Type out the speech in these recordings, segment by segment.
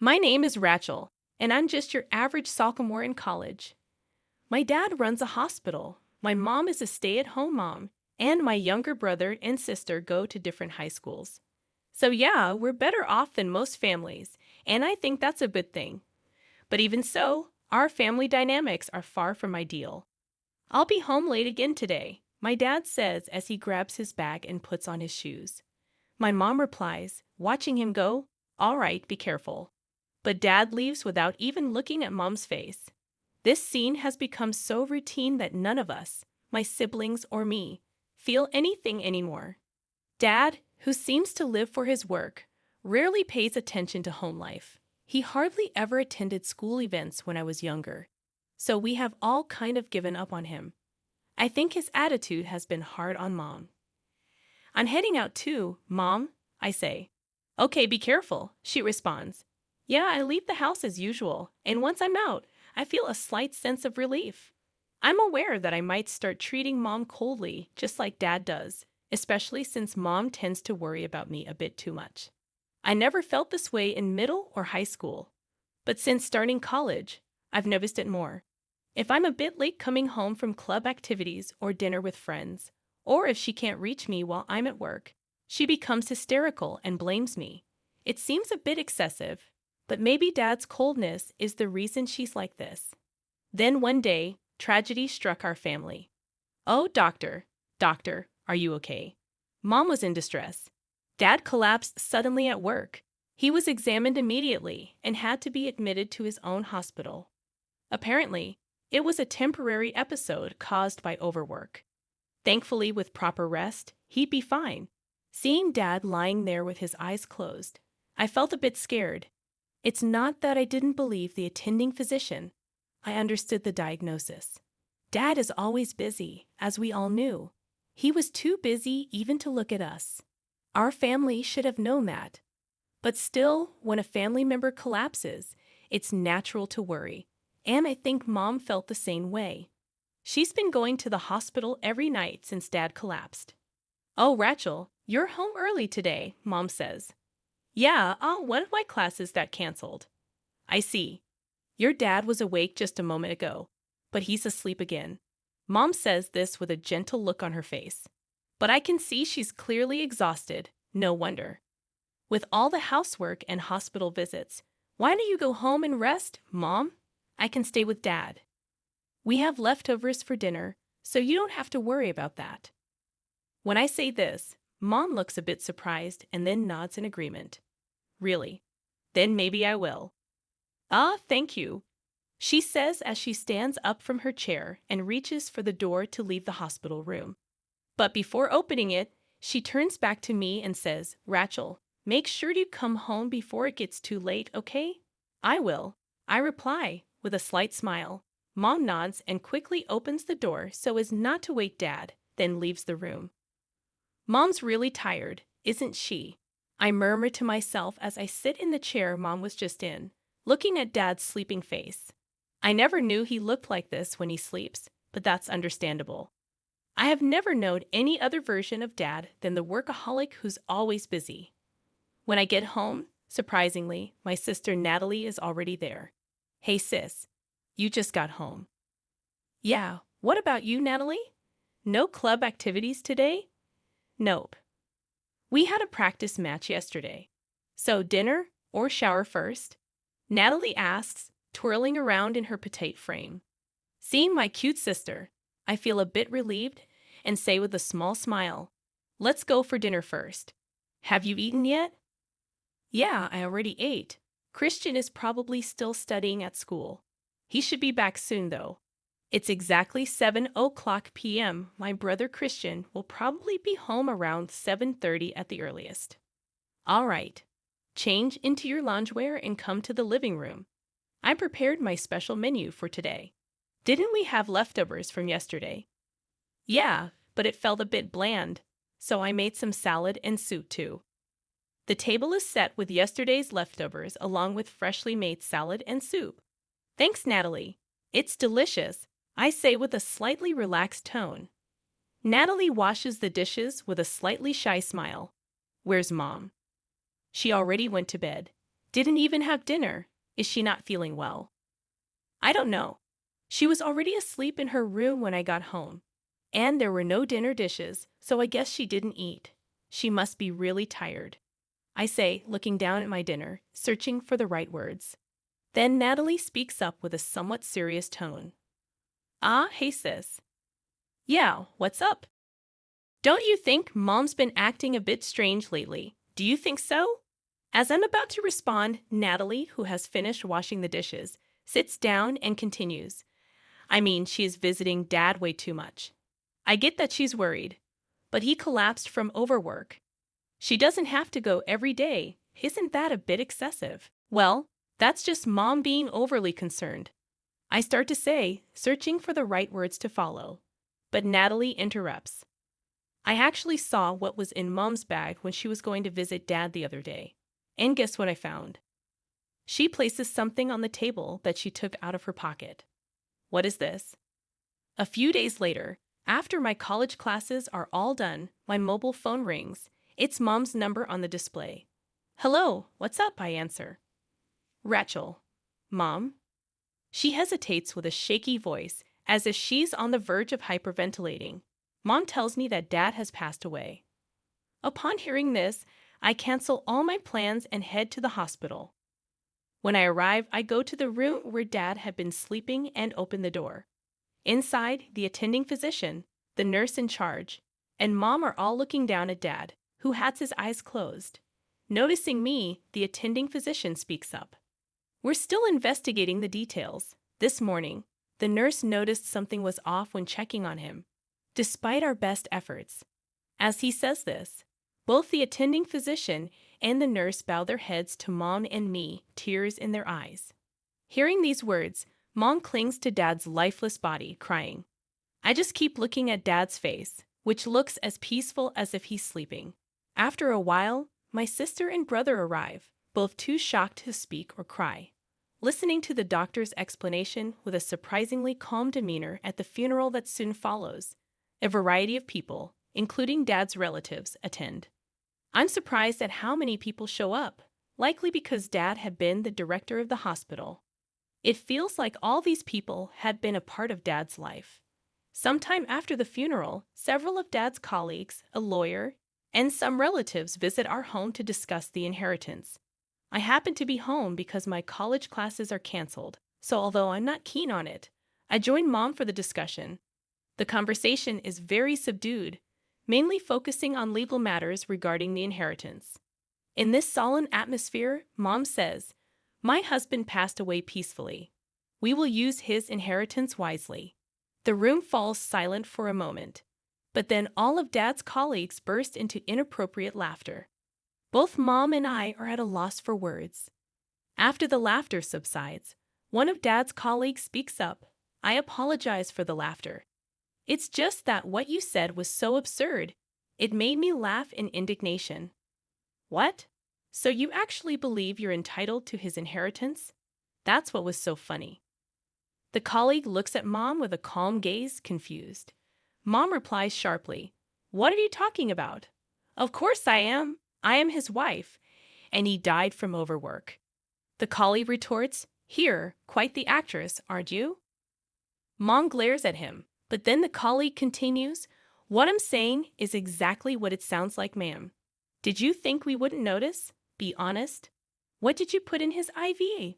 My name is Rachel, and I'm just your average sophomore in college. My dad runs a hospital, my mom is a stay-at-home mom, and my younger brother and sister go to different high schools. So yeah, we're better off than most families, and I think that's a good thing. But even so, our family dynamics are far from ideal. I'll be home late again today, my dad says as he grabs his bag and puts on his shoes. My mom replies, watching him go, "All right, be careful." But dad leaves without even looking at mom's face. This scene has become so routine that none of us, my siblings or me, feel anything anymore. Dad, who seems to live for his work, rarely pays attention to home life. He hardly ever attended school events when I was younger, so we have all kind of given up on him. I think his attitude has been hard on Mom. "I'm heading out too, Mom," I say. "Okay, be careful," she responds. Yeah, I leave the house as usual, and once I'm out, I feel a slight sense of relief. I'm aware that I might start treating Mom coldly, just like Dad does, especially since Mom tends to worry about me a bit too much. I never felt this way in middle or high school, but since starting college, I've noticed it more. If I'm a bit late coming home from club activities or dinner with friends, or if she can't reach me while I'm at work, she becomes hysterical and blames me. It seems a bit excessive, but maybe Dad's coldness is the reason she's like this. Then one day, tragedy struck our family. "Oh, doctor, are you okay?" Mom was in distress. Dad collapsed suddenly at work. He was examined immediately and had to be admitted to his own hospital. Apparently, it was a temporary episode caused by overwork. Thankfully, with proper rest, he'd be fine. Seeing Dad lying there with his eyes closed, I felt a bit scared. It's not that I didn't believe the attending physician. I understood the diagnosis. Dad is always busy, as we all knew. He was too busy even to look at us. Our family should have known that. But still, when a family member collapses, it's natural to worry. And I think Mom felt the same way. She's been going to the hospital every night since Dad collapsed. "Oh, Rachel, you're home early today," Mom says. "Yeah, one of my classes got canceled." "I see. Your dad was awake just a moment ago, but he's asleep again." Mom says this with a gentle look on her face. But I can see she's clearly exhausted. No wonder. With all the housework and hospital visits, why don't you go home and rest, Mom? I can stay with Dad. We have leftovers for dinner, so you don't have to worry about that. When I say this, Mom looks a bit surprised and then nods in agreement. Really? Then maybe I will. "Ah, thank you," she says as she stands up from her chair and reaches for the door to leave the hospital room. But before opening it, she turns back to me and says, "Rachel, make sure you come home before it gets too late, okay?" "I will," I reply, with a slight smile. Mom nods and quickly opens the door so as not to wake Dad, then leaves the room. Mom's really tired, isn't she? I murmur to myself as I sit in the chair Mom was just in, looking at Dad's sleeping face. I never knew he looked like this when he sleeps, but that's understandable. I have never known any other version of Dad than the workaholic who's always busy. When I get home, surprisingly, my sister Natalie is already there. "Hey sis, you just got home." "Yeah, what about you, Natalie? No club activities today?" "Nope. We had a practice match yesterday. So dinner or shower first?" Natalie asks, twirling around in her petite frame. Seeing my cute sister, I feel a bit relieved and say with a small smile, "Let's go for dinner first. Have you eaten yet?" "Yeah, I already ate. Christian is probably still studying at school. He should be back soon, though. It's exactly 7:00 p.m. My brother Christian will probably be home around 7:30 at the earliest." "All right. Change into your loungewear and come to the living room. I prepared my special menu for today. Didn't we have leftovers from yesterday?" "Yeah, but it felt a bit bland, so I made some salad and soup too." The table is set with yesterday's leftovers along with freshly made salad and soup. "Thanks, Natalie. It's delicious," I say with a slightly relaxed tone. Natalie washes the dishes with a slightly shy smile. "Where's Mom?" "She already went to bed. Didn't even have dinner. Is she not feeling well? I don't know. She was already asleep in her room when I got home. And there were no dinner dishes, so I guess she didn't eat. She must be really tired, I say, looking down at my dinner, searching for the right words. Then Natalie speaks up with a somewhat serious tone. Ah, hey sis. Yeah, what's up? Don't you think Mom's been acting a bit strange lately? Do you think so? As I'm about to respond, Natalie, who has finished washing the dishes, sits down and continues. I mean, she is visiting Dad way too much. I get that she's worried, but he collapsed from overwork. She doesn't have to go every day. Isn't that a bit excessive? Well, that's just Mom being overly concerned, I start to say, searching for the right words to follow. But Natalie interrupts. I actually saw what was in Mom's bag when she was going to visit Dad the other day. And guess what I found? She places something on the table that she took out of her pocket. What is this? A few days later, after my college classes are all done, my mobile phone rings. It's Mom's number on the display. Hello, what's up? I answer. Rachel. Mom? She hesitates with a shaky voice, as if she's on the verge of hyperventilating. Mom tells me that Dad has passed away. Upon hearing this, I cancel all my plans and head to the hospital. When I arrive, I go to the room where Dad had been sleeping and open the door. Inside, the attending physician, the nurse in charge, and Mom are all looking down at Dad, who has his eyes closed. Noticing me, the attending physician speaks up. We're still investigating the details. This morning, the nurse noticed something was off when checking on him, despite our best efforts. As he says this, both the attending physician and the nurse bow their heads to Mom and me, tears in their eyes. Hearing these words, Mom clings to Dad's lifeless body, crying. I just keep looking at Dad's face, which looks as peaceful as if he's sleeping. After a while, my sister and brother arrive, both too shocked to speak or cry. Listening to the doctor's explanation with a surprisingly calm demeanor at the funeral that soon follows, a variety of people, including Dad's relatives, attend. I'm surprised at how many people show up, likely because Dad had been the director of the hospital. It feels like all these people had been a part of Dad's life. Sometime after the funeral, several of Dad's colleagues, a lawyer, and some relatives visit our home to discuss the inheritance. I happen to be home because my college classes are canceled, so although I'm not keen on it, I join Mom for the discussion. The conversation is very subdued, mainly focusing on legal matters regarding the inheritance. In this solemn atmosphere, Mom says, "My husband passed away peacefully. We will use his inheritance wisely." The room falls silent for a moment, but then all of Dad's colleagues burst into inappropriate laughter. Both Mom and I are at a loss for words. After the laughter subsides, one of Dad's colleagues speaks up. I apologize for the laughter. It's just that what you said was so absurd. It made me laugh in indignation. What? So you actually believe you're entitled to his inheritance? That's what was so funny. The colleague looks at Mom with a calm gaze, confused. Mom replies sharply, "What are you talking about? Of course I am. I am his wife, and he died from overwork." The colleague retorts, "Here, quite the actress, aren't you?" Mom glares at him, but then the colleague continues, "What I'm saying is exactly what it sounds like, ma'am. Did you think we wouldn't notice? Be honest. What did you put in his IV?"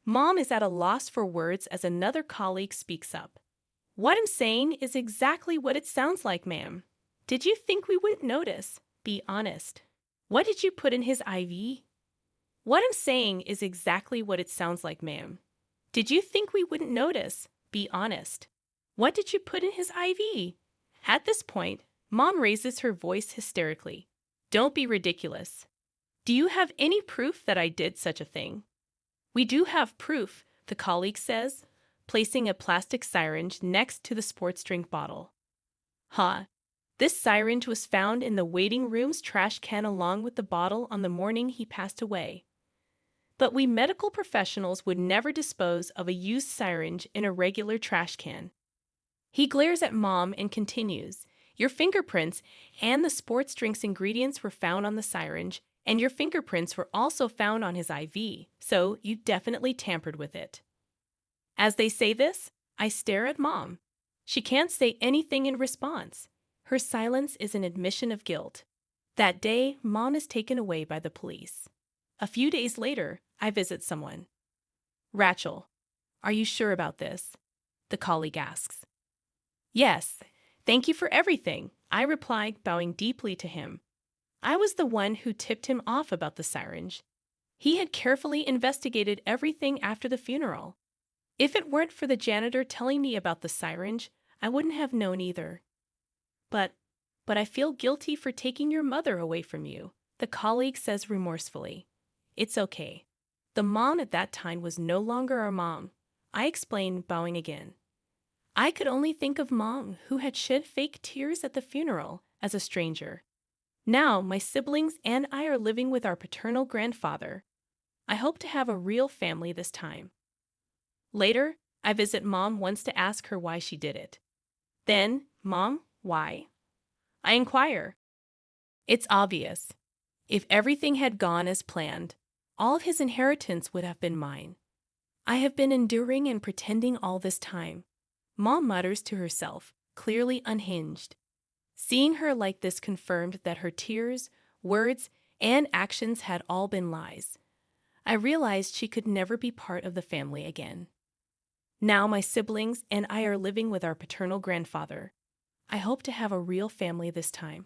Mom is at a loss for words as another colleague speaks up. "What I'm saying is exactly what it sounds like, ma'am. Did you think we wouldn't notice? Be honest. What did you put in his IV?" "What I'm saying is exactly what it sounds like, ma'am. Did you think we wouldn't notice? Be honest. What did you put in his IV?" At this point, Mom raises her voice hysterically. "Don't be ridiculous. Do you have any proof that I did such a thing?" "We do have proof," the colleague says, placing a plastic syringe next to the sports drink bottle. "Huh. This syringe was found in the waiting room's trash can along with the bottle on the morning he passed away. But we medical professionals would never dispose of a used syringe in a regular trash can." He glares at Mom and continues, "Your fingerprints and the sports drink's ingredients were found on the syringe, And your fingerprints were also found on his IV, so you definitely tampered with it. As they say this, I stare at Mom. She can't say anything in response. Her silence is an admission of guilt. That day, Mom is taken away by the police. A few days later, I visit someone. Rachel, are you sure about this? The colleague asks. Yes, thank you for everything, I reply, bowing deeply to him. I was the one who tipped him off about the syringe. He had carefully investigated everything after the funeral. If it weren't for the janitor telling me about the syringe, I wouldn't have known either. But I feel guilty for taking your mother away from you, the colleague says remorsefully. It's okay. The mom at that time was no longer our mom, I explain, bowing again. I could only think of Mom, who had shed fake tears at the funeral, as a stranger. Now my siblings and I are living with our paternal grandfather. I hope to have a real family this time. Later, I visit Mom once to ask her why she did it. Then, Mom, why? I inquire. It's obvious. If everything had gone as planned, all of his inheritance would have been mine. I have been enduring and pretending all this time, Mom mutters to herself, clearly unhinged. Seeing her like this confirmed that her tears, words, and actions had all been lies. I realized she could never be part of the family again. Now my siblings and I are living with our paternal grandfather. I hope to have a real family this time.